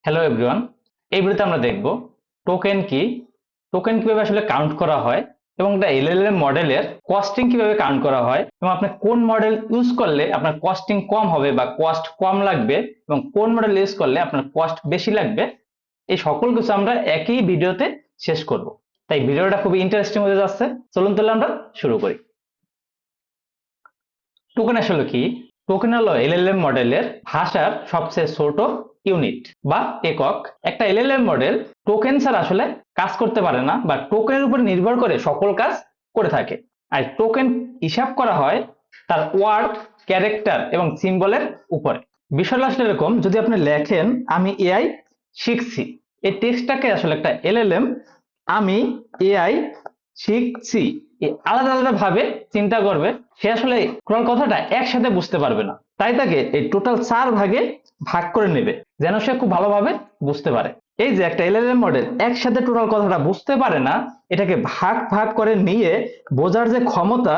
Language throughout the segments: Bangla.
হ্যালো এভরিওয়ান, এই ভিডিওতে আমরা দেখব টোকেন কি, টোকেন কিভাবে আসলে কাউন্ট করা হয় এবং একটা এলএলএম মডেলের কস্টিং কিভাবে কাউন্ট করা হয় এবং আপনি কোন মডেল ইউজ করলে আপনার কস্টিং কম হবে বা কস্ট কম লাগবে এবং কোন মডেল ইউজ করলে আপনার কস্ট বেশি লাগবে। এই সকল কিছু আমরা একই ভিডিওতে শেষ করব। তাই ভিডিওটা খুবই ইন্টারেস্টিং হতে যাচ্ছে। চলুন তাহলে আমরা শুরু করি। টোকেন আসলে কি? টোকেন হলো এলএলএম মডেলের ভাষার সবচেয়ে ছোট ইউনিট বা একক। একটা এলএলএম মডেল টোকেন ছাড়া আসলে কাজ করতে পারে না বা টোকেনের উপর নির্ভর করে সকল কাজ করে থাকে। আর টোকেন হিসাব করা হয় তার ওয়ার্ড, ক্যারেক্টার এবং সিম্বলের উপরে। বিষয়টা আসলে এরকম, যদি আপনি লেখেন আমি এআই শিখছি, এই টেক্সটটাকে আসলে একটা এলএলএম আমি এআই শিখছি আলাদা আলাদা ভাবে চিন্তা করবে। সে আসলে টোটাল কথাটা একসাথে বুঝতে পারবে না, তাই তাকে এই টোটাল 4 ভাগে ভাগ করে নেবে যেন সে খুব ভালোভাবে বুঝতে পারে। এই যে একটা এলএলএম মডেল একসাথে টোটাল কথাটা বুঝতে পারে না, এটাকে ভাগ ভাগ করে নিয়ে বোঝার যে ক্ষমতা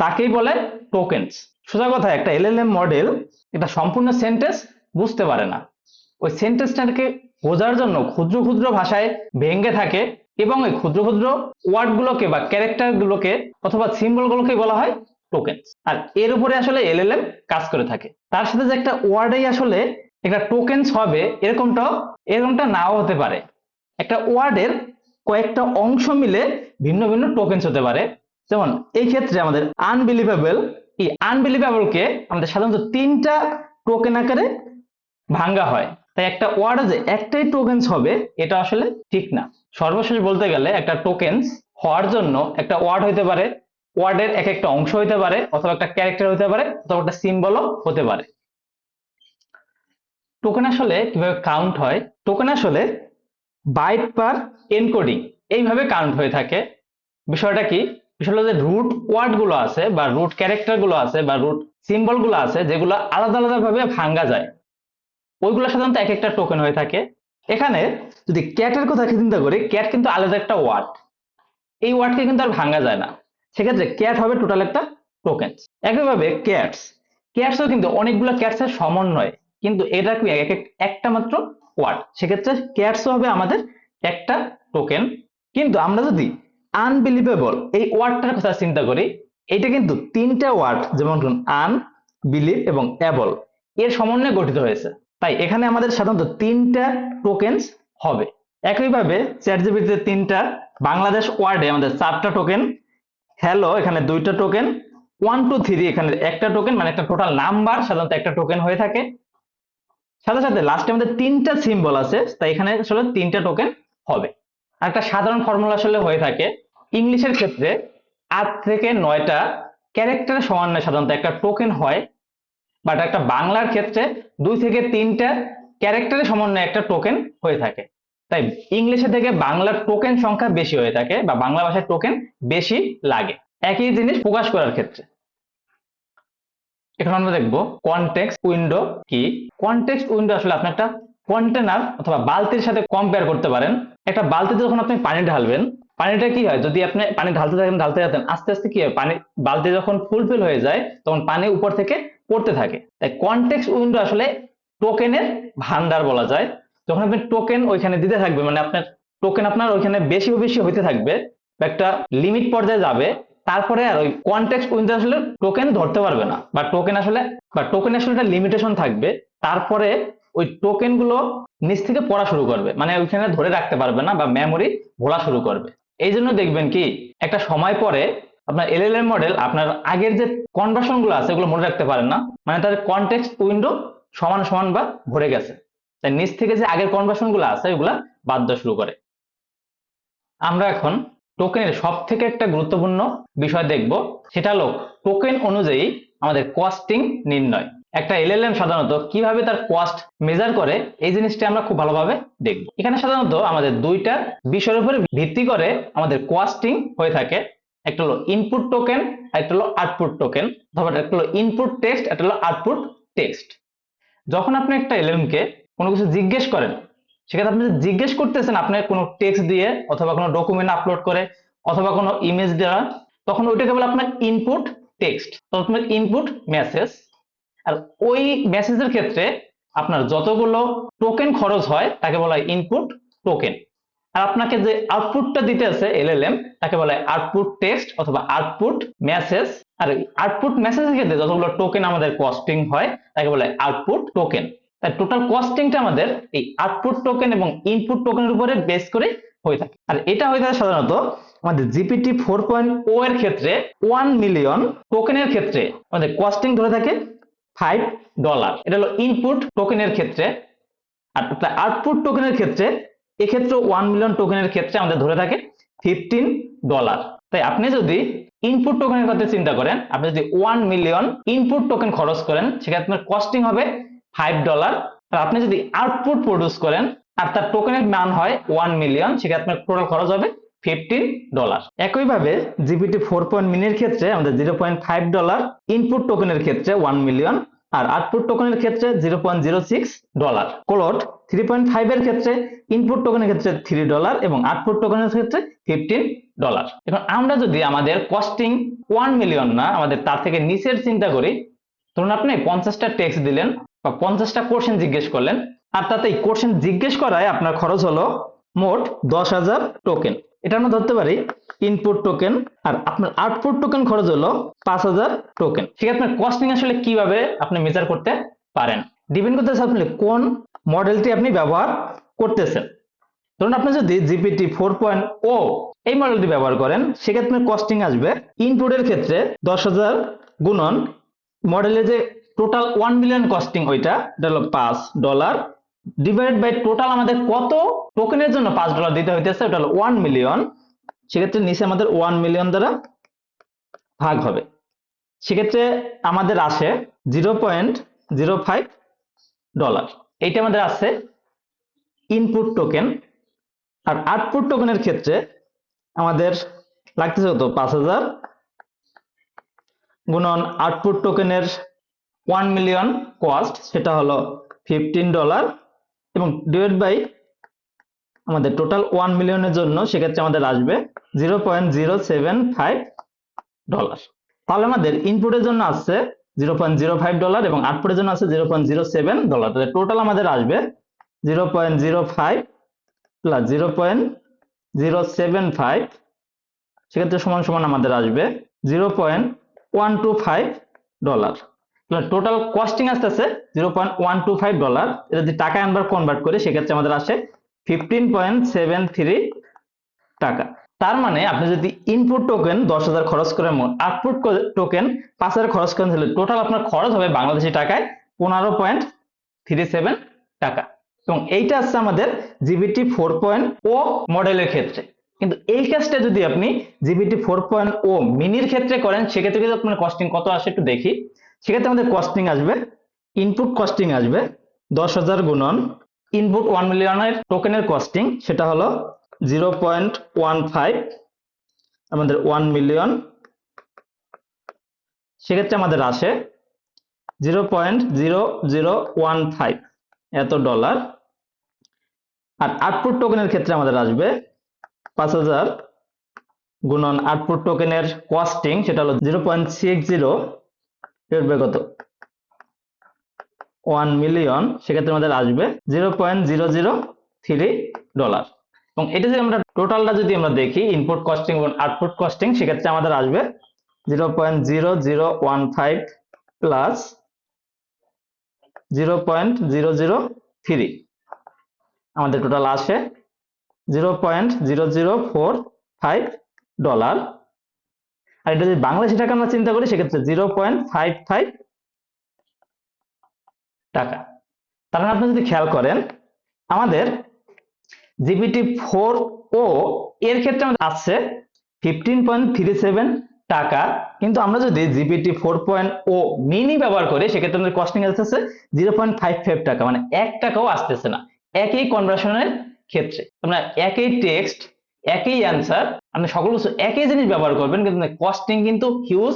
তাকেই বলে টোকেনস। সোজা কথা, একটা এলএলএম মডেল এটা সম্পূর্ণ সেন্টেন্স বুঝতে পারে না, ওই সেন্টেন্সটাকে বোঝার জন্য ক্ষুদ্র ক্ষুদ্র ভাষায় ভেঙে থাকে এবং ওই ক্ষুদ্র ক্ষুদ্র ওয়ার্ড গুলোকে বা ক্যারেক্টার গুলোকে অথবা সিম্বল গুলোকে বলা হয় টোকেন। আর এর উপরে আসলে এলএলএম কাজ করে থাকে। তার সাথে যে একটা ওয়ার্ডেই আসলে একটা টোকেনস হবে এরকমটা নাও হতে পারে। একটা ওয়ার্ডের কয়েকটা অংশ মিলে ভিন্ন ভিন্ন টোকেনস হতে পারে। যেমন এই ক্ষেত্রে আমাদের আনবিলিভেবল, এই আনবিলিভেবলকে আমাদের সাধারণত 3টা টোকেন আকারে ভাঙ্গা হয়। তাই একটা ওয়ার্ডে যে একটাই টোকেনস হবে এটা আসলে ঠিক না। সর্বশেষ বলতে গেলে একটা টোকেনস হওয়ার জন্য একটা ওয়ার্ড হইতে পারে, ওয়ার্ডের এক একটা অংশ হইতে পারে, অথবা একটা ক্যারেক্টার হইতে পারে, অথবা একটা সিম্বলও হতে পারে। টোকেন আসলে কিভাবে কাউন্ট হয়? টোকেন আসলে বাইট পার এনকোডিং এইভাবে কাউন্ট হয়ে থাকে। বিষয়টা কি? বিষয়টা যে রুট ওয়ার্ড গুলো আছে বা রুট ক্যারেক্টার গুলো আছে বা রুট সিম্বল গুলো আছে যেগুলো আলাদা আলাদা ভাবে ভাঙ্গা যায়, ওইগুলো সাধারণত এক একটা টোকেন হয়ে থাকে। এখানে যদি ক্যাটের কথা চিন্তা করি, ক্যাট কিন্তু আলাদা একটা ওয়ার্ড, এই ওয়ার্ডকে কিন্তু আর ভাঙা যায় না, সেক্ষেত্রে ক্যাট হবে টোটাল একটা টোকেন। একইভাবে ক্যাটসও কিন্তু অনেকগুলো ক্যাটসের সমন্বয়, কিন্তু এটা কি একটা মাত্র ওয়ার্ড, সেক্ষেত্রে ক্যাটসও হবে আমাদের একটা টোকেন। কিন্তু আমরা যদি আনবিলিভেবল এই ওয়ার্ডটার কথা চিন্তা করি, এটা কিন্তু 3টা ওয়ার্ড, যেমন আন, বিলিভ এবং এবল এর সমন্বয়ে গঠিত হয়েছে। তাই এখানে আমাদের সাধারণত 3টা টোকেনস হবে। একইভাবে চ্যাটজিপিটিতে 3টা, বাংলাদেশ ওয়ার্ডে আমাদের 4টা টোকেন, হ্যালো এখানে 2টা টোকেন, 1 2 3 এখানে একটা টোকেন, মানে একটা টোটাল নাম্বার সাধারণত একটা টোকেন হয়ে থাকে। সাথে সাথে লাস্টে আমাদের 3টা সিম্বল আছে, তাই এখানে আসলে 3টা টোকেন হবে। আর একটা সাধারণ ফর্মুলা আসলে হয়ে থাকে ইংলিশের ক্ষেত্রে 8 থেকে 9টা ক্যারেক্টারের সমন্বয়ে সাধারণত একটা টোকেন হয়, বাট একটা বাংলার ক্ষেত্রে 2 থেকে 3টা ক্যারেক্টারের সমন্বয়ে একটা টোকেন হয়ে থাকে। তাই ইংলিশে থেকে বাংলার টোকেন সংখ্যা বেশি হয়ে থাকে বা বাংলা ভাষায় টোকেন বেশি লাগে একই জিনিস প্রকাশ করার ক্ষেত্রে। এখন আমরা দেখবো কনটেক্সট উইন্ডো কি। কনটেক্সট উইন্ডো আসলে আপনি একটা কন্টেনার অথবা বালতির সাথে কম্পেয়ার করতে পারেন। একটা বালতিতে যখন আপনি পানি ঢালবেন, পানিটা কি হয়, যদি আপনি পানি ঢালতে থাকেন আস্তে আস্তে কি হয়, পানি বালতি যখন ফুলফিল হয়ে যায় তখন পানি উপর থেকে পড়তে থাকে। তাই কনটেক্সট উইন্ডো আসলে টোকেনের ভান্ডার বলা যায়। যখন আপনি টোকেন ওইখানে দিতে থাকবে, মানে আপনার টোকেন আপনার ওইখানে বেশি বেশি হইতে থাকবে, একটা লিমিট পর্যায়ে যাবে, তারপরে আর ওই কনটেক্সট উইন্ডো আসলে টোকেন ধরতে পারবে না বা টোকেন আসলে একটা লিমিটেশন থাকবে। তারপরে ওই টোকেন গুলো নিচ থেকে পড়া শুরু করবে, মানে ওইখানে ধরে রাখতে পারবে না বা মেমোরি ভোলা শুরু করবে। এই জন্য দেখবেন কি একটা সময় পরে আপনার এলএলএম মডেল আপনার আগের যে কনভার্সন গুলো আছে ওগুলো মনে রাখতে পারেন না, মানে তাদের কনটেক্সট উইন্ডো সমান সমান বা ভরে গেছে। তাই নিচ থেকে যে আগের কনভার্সন গুলো আছে ওগুলা বাদ দেওয়া শুরু করে। আমরা এখন টোকেনের সব থেকে একটা গুরুত্বপূর্ণ বিষয় দেখব, সেটা হলো টোকেন অনুযায়ী আমাদের কস্টিং নির্ণয়। একটা এলএলএম সাধারণত কিভাবে তার কস্ট মেজার করে এই জিনিসটা আমরা খুব ভালোভাবে দেখব। এখানে সাধারণত আমাদের 2টা বিষয়ের উপরে ভিত্তি করে আমাদের কস্টিং হয়ে থাকে। একটা হলো ইনপুট টোকেন, আর একটা হলো আউটপুট টোকেন, অথবা একটা হলো ইনপুট টেক্সট, একটা হলো আউটপুট টেক্সট। যখন আপনি একটা এলএলএম কে কোনো কিছু জিজ্ঞেস করেন, সেক্ষেত্রে আপনি জিজ্ঞেস করতেছেন আপনার কোনো টেক্সট দিয়ে অথবা কোনো ডকুমেন্ট আপলোড করে অথবা কোনো ইমেজ দেওয়া, তখন ওইটাকে বলে আপনার ইনপুট টেক্সট, আপনার ইনপুট মেসেজ। আর ওই মেসেজের ক্ষেত্রে আপনার যতগুলো টোকেন খরচ হয় তাকে বলা হয় ইনপুট টোকেন, আর আপনাকে যে আউটপুটটা দিতে আছে এলএলএম তাকে বলা হয় আউটপুট টেক্সট অথবা আউটপুট মেসেজ। আর আউটপুট মেসেজের ক্ষেত্রে যতগুলো টোকেন আমাদের কস্টিং হয় তাকে বলা হয় আউটপুট টোকেন। তাই টোটাল কস্টিংটা আমাদের এই আউটপুট টোকেন এবং ইনপুট টোকেনের উপরে বেস করে হয়ে থাকে। আর এটা হয়ে থাকে সাধারণত আমাদের জিপিটি 4.0 এর ক্ষেত্রে 1 মিলিয়ন টোকেনের ক্ষেত্রে আমাদের কস্টিং ধরে থাকে $5। এটা হলো ইনপুট টোকেনের ক্ষেত্রে। আর আউটপুট টোকেনের ক্ষেত্রে এক্ষেত্রে 1 মিলিয়ন টোকেনের ক্ষেত্রে আমাদের ধরে থাকে $15। তাই আপনি যদি ইনপুট টোকেনের কথা চিন্তা করেন, আপনি যদি 1 মিলিয়ন ইনপুট টোকেন খরচ করেন সেক্ষেত্রে আপনার কস্টিং হবে $5। আর আপনি যদি আউটপুট প্রডিউস করেন আর তার টোকেনের মান হয় 1 মিলিয়ন সেক্ষেত্রে আপনার টোটাল খরচ হবে $15। একইভাবে জিপিটি 4 মিনির ক্ষেত্রে আমাদের $0.5 ইনপুট টোকেনের ক্ষেত্রে 1 মিলিয়ন আর আউটপুট টোকেনের ক্ষেত্রে $0.06। ক্লোড 3.5 এর ক্ষেত্রে ইনপুট টোকেনের ক্ষেত্রে $3 এবং আউটপুট টোকেনের ক্ষেত্রে $15। এখন আমরা যদি আমাদের কস্টিং 1 মিলিয়ন না আমাদের তার থেকে নিচের চিন্তা করি, ধরুন আপনি 50টা টেক্সট দিলেন বা 50টা কোশ্চেন জিজ্ঞেস করলেন আর তাতে এই কোশ্চেন জিজ্ঞেস করায় আপনার খরচ হলো মোট 10,000 টোকেন। এটা আমরা ধরতে পারি ইনপুট টোকেন, আর আপনার আউটপুট টোকেন খরচ হলো 5,000 টোকেন। সেক্ষেত্রে আপনার কস্টিং আসলে কিভাবে আপনি মেজার করতে পারেন ডিপেন্ড করতেছে আপনি কোন মডেলটি আপনি ব্যবহার করতেছেন। ধরুন আপনি যদি জিপিটি 4.0 এই মডেলটি ব্যবহার করেন সেক্ষেত্রে কস্টিং আসবে ইনপুটের ক্ষেত্রে 10,000 গুণন মডেলের যে টোটাল 1 মিলিয়ন কস্টিং ওইটা হলো $5 ডিভাইডেড বাই টোটাল আমাদের কত টোকেনের জন্য $5 দিতে হইতেছে ওটা হলো 1 মিলিয়ন। সেক্ষেত্রে নিচে আমাদের 1 মিলিয়ন দ্বারা ভাগ হবে, সেক্ষেত্রে আমাদের আসে $0.05। এইটা আমাদের আছে ইনপুট টোকেন। আর আউটপুট টোকেনের ক্ষেত্রে আমাদের লাগতেছে কত 5,000 গুণন আউটপুট টোকেনের 1 মিলিয়ন কস্ট সেটা হলো $15 এবং ডিভাইড বাই আমাদের টোটাল 1 মিলিয়নের জন্য সেক্ষেত্রে আমাদের আসবে $0.075। তাহলে আমাদের ইনপুটের জন্য আসছে $0.05 এবং আউটপুটের জন্য আছে $0.07। তাহলে টোটাল আমাদের আসবে 0.05 প্লাস 0.075 সেক্ষেত্রে সমান সমান আমাদের আসবে $0.125। টোটাল কস্টিং আসতেছে $0.125। এটা যদি টাকায় আমরা কনভার্ট করি সেক্ষেত্রে আমাদের আসে 15.73 টাকা। তার মানে আপনি যদি ইনপুট টোকেন 10,000 খরচ করেন আউটপুট টোকেন 5,000 খরচ করেন তাহলে টোটাল আপনার খরচ হবে বাংলাদেশি টাকায় 15.37 টাকা। এবং এইটা আছে আমাদের জিপিটি 4.0 মডেলের ক্ষেত্রে। কিন্তু এই কাজটা যদি আপনি জিপিটি 4.0 মিনির ক্ষেত্রে করেন সেক্ষেত্রে কিন্তু আপনার কস্টিং কত আসে একটু দেখি। সেক্ষেত্রে আমাদের কস্টিং আসবে ইনপুট কস্টিং আসবে 10,000 গুণন ইনপুট 1 মিলিয়নের টোকেনের কস্টিং সেটা হলো 0.15 আমাদের 1 মিলিয়ন সেক্ষেত্রে আমাদের আসে 0.0015 এত $। আর আউটপুট টোকেনের ক্ষেত্রে আমাদের আসবে 5,000 গুণন আউটপুট টোকেনের কস্টিং সেটা হলো 0.60 কত 1 মিলিয়ন সেক্ষেত্রে আমাদের আসবে $0.003। এবং এটা যদি আমরা টোটালটা যদি আমরা দেখি ইনপুট কস্টিং এবং আউটপুট কস্টিং সেক্ষেত্রে আমাদের আসবে 0.0015 প্লাস 0.003 আমাদের টোটাল আসে $0.0045। আর এটা যদি বাংলাদেশি টাকা আমরা চিন্তা করি সেক্ষেত্রে 0.55 টাকা। তার মানে আপনি যদি খেয়াল করেন আমাদের জিপিটি 4.0 এর ক্ষেত্রে আমাদের আসছে 15.37 টাকা, কিন্তু আমরা যদি জিপিটি 4.0 মিনি ব্যবহার করি সেক্ষেত্রে আমাদের কস্টিং আসতেছে 0.55 টাকা, মানে 1 টাকাও আসতেছে না একই কনভার্সনের ক্ষেত্রে। আমরা একই টেক্সট একই অ্যান্সার আপনি সকল কিছু একই জিনিস ব্যবহার করবেন কিন্তু কস্টিং কিন্তু হিউজ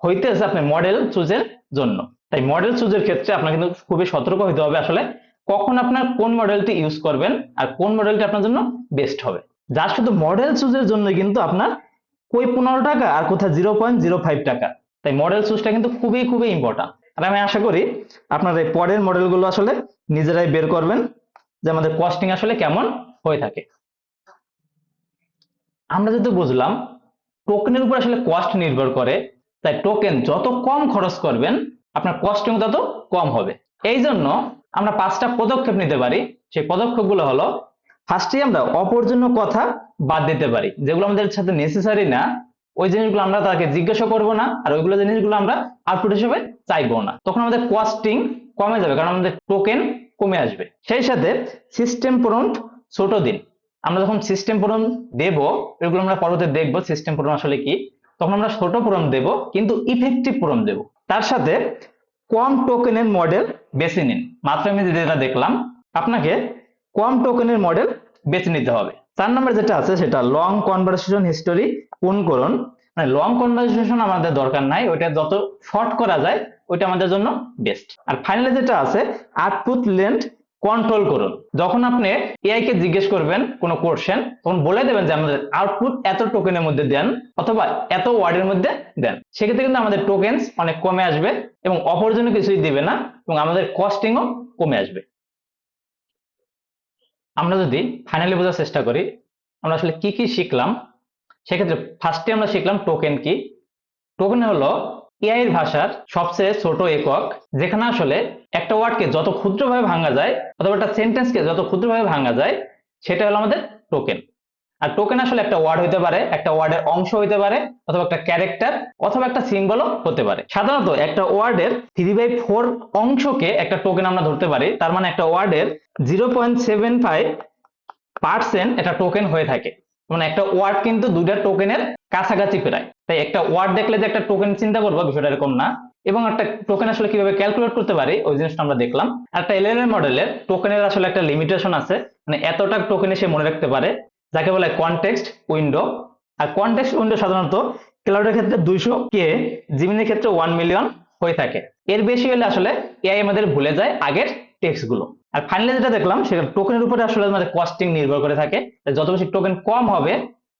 হইতেছে আপনার মডেল চুজের জন্য। তাই মডেল চুজের ক্ষেত্রে আপনার কিন্তু খুবই সতর্ক হতে হবে আসলে কখন আপনার কোন মডেলটি ইউজ করবেন আর কোন মডেলটি আপনার জন্য বেস্ট হবে। যার শুধু মডেল চুজের জন্য কিন্তু আপনার কই 15 টাকা আর কোথায় 0.05 টাকা। তাই মডেল চুজটা কিন্তু খুবই খুবই ইম্পর্টেন্ট। আর আমি আশা করি আপনারা এই পরের মডেলগুলো আসলে নিজেরাই বের করবেন যে আমাদের কস্টিং আসলে কেমন হয়ে থাকে। আমরা যেহেতু বুঝলাম টোকেনের উপর আসলে কস্ট নির্ভর করে, তাই টোকেন যত কম খরচ করবেন আপনার কস্টিং তত কম হবে। এই জন্য আমরা 5টা পদক্ষেপ নিতে পারি। সেই পদক্ষেপগুলো হলো, ফার্স্টেই আমরা অপ্রয়োজনীয় কথা বাদ দিতে পারি, যেগুলো আমাদের সাথে নেসেসারি না ওই জিনিসগুলো আমরা তাকে জিজ্ঞাসা করব না, আর ওইগুলো জিনিসগুলো আমরা আউটপুট হিসেবে চাইবো না। তখন আমাদের কস্টিং কমে যাবে, কারণ আমাদের টোকেন কমে আসবে। সেই সাথে সিস্টেম প্রম্পট ছোট দিন। আমরা যখন সিস্টেম প্রম্পট দেব, এগুলো আমরা পরবর্তীতে দেখবো সিস্টেম প্রম্পট আসলে কি, তখন আমরা ছোট প্রম্পট দেব কিন্তু ইফেক্টিভ প্রম্পট দেব। তার সাথে কম টোকেনের মডেল বেছে নিন। মাত্র আমি যেটা দেখলাম, আপনাকে কম টোকেনের মডেল বেছে নিতে হবে। 4 নম্বর যেটা আছে সেটা লং কনভারসেশন হিস্টোরি পূরণ করুন। মানে লং কনভারসেশন আমাদের দরকার নাই, ওইটা যত শর্ট করা যায় ওইটা আমাদের জন্য বেস্ট। আর ফাইনালি যেটা আছে আউটপুট লেন্থ কন্ট্রোল করুন। যখন আপনি এআই কে জিজ্ঞেস করবেন কোনো কোশ্চেন, তখন বলে দেবেন যে আমাদের আউটপুট এত টোকেনের মধ্যে দেন অথবা এত ওয়ার্ডের মধ্যে দেন। সেক্ষেত্রে কিন্তু আমাদের টোকেনস অনেক কমে আসবে এবং অপ্রয়োজনীয় কিছুই দিবে না এবং আমাদের কস্টিংও কমে আসবে। আমরা যদি ফাইনালি বোঝার চেষ্টা করি আমরা আসলে কি কি শিখলাম, সেক্ষেত্রে ফার্স্টে আমরা শিখলাম টোকেন কি। টোকেন হলো এআই এর ভাষার সবচেয়ে ছোট একক, যেখানে আসলে একটা ওয়ার্ডকে যত ক্ষুদ্রভাবে ভাঙা যায় অথবা একটা সেন্টেন্সকে যত ক্ষুদ্রভাবে ভাঙা যায় সেটা হলো আমাদের টোকেন। আর টোকেন আসলে একটা ওয়ার্ড হইতে পারে, একটা ওয়ার্ডের অংশ হইতে পারে, অথবা একটা ক্যারেক্টার অথবা একটা সিম্বলও হতে পারে। সাধারণত একটা ওয়ার্ডের 3/4 অংশকে একটা টোকেন আমরা ধরতে পারি। তার মানে একটা ওয়ার্ডের 0.75% একটা টোকেন হয়ে থাকে। মানে একটা ওয়ার্ড কিন্তু দুইটা টোকেনের কাছাকাছি প্রায়। তাই একটা ওয়ার্ড দেখলে যে একটা টোকেন চিন্তা করবো, বিষয়টা এরকম না। এবং একটা টোকেন আসলে কিভাবে ক্যালকুলেট করতে পারি ওই জিনিসটা আমরা দেখলাম। আর একটা এলএলএম মডেলের টোকেনের আসলে একটা লিমিটেশন আছে, মানে এতটা টোকেনে সে মনে রাখতে পারে, যাকে বলে কনটেক্সট উইন্ডো। আর কনটেক্সট উইন্ডো সাধারণত ক্লাউডের ক্ষেত্রে 200K, জিমিনির ক্ষেত্রে 1 মিলিয়ন হয়ে থাকে। এর বেশি হলে আসলে এআই আমাদের ভুলে যায় আগের টেক্সট গুলো। আর ফাইনালি যেটা দেখলাম সেটা টোকেনের উপরে আসলে আমাদের কস্টিং নির্ভর করে থাকে। যত বেশি টোকেন কম হবে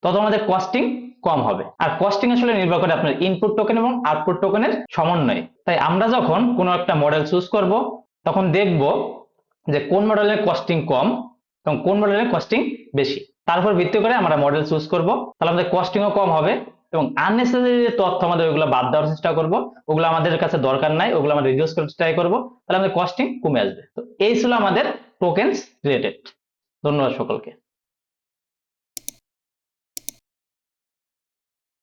তত আমাদের কস্টিং কম হবে। আর কস্টিং আসলে নির্ভর করে আপনার ইনপুট টোকেন এবং আউটপুট টোকেনের সমন্বয়ে। তাই আমরা যখন কোনো একটা মডেল চুজ করব তখন দেখব যে কোন মডেলের কস্টিং কম এবং কোন মডেলের কস্টিং বেশি। তারপর ভিত্তি করে আমরা মডেল চুজ করব, তাহলে আমাদের কস্টিংও কম হবে এবং আননেসেসারি যে তথ্য আমাদের ওগুলো বাদ দেওয়ার চেষ্টা করব, ওগুলো আমাদের কাছে দরকার নাই, ওগুলো আমরা রিডিউস করতে ট্রাই করব, তাহলে আমাদের কস্টিং কমে আসবে। তো এই ছিল আমাদের টোকেনস রিলেটেড। ধন্যবাদ সকলকে।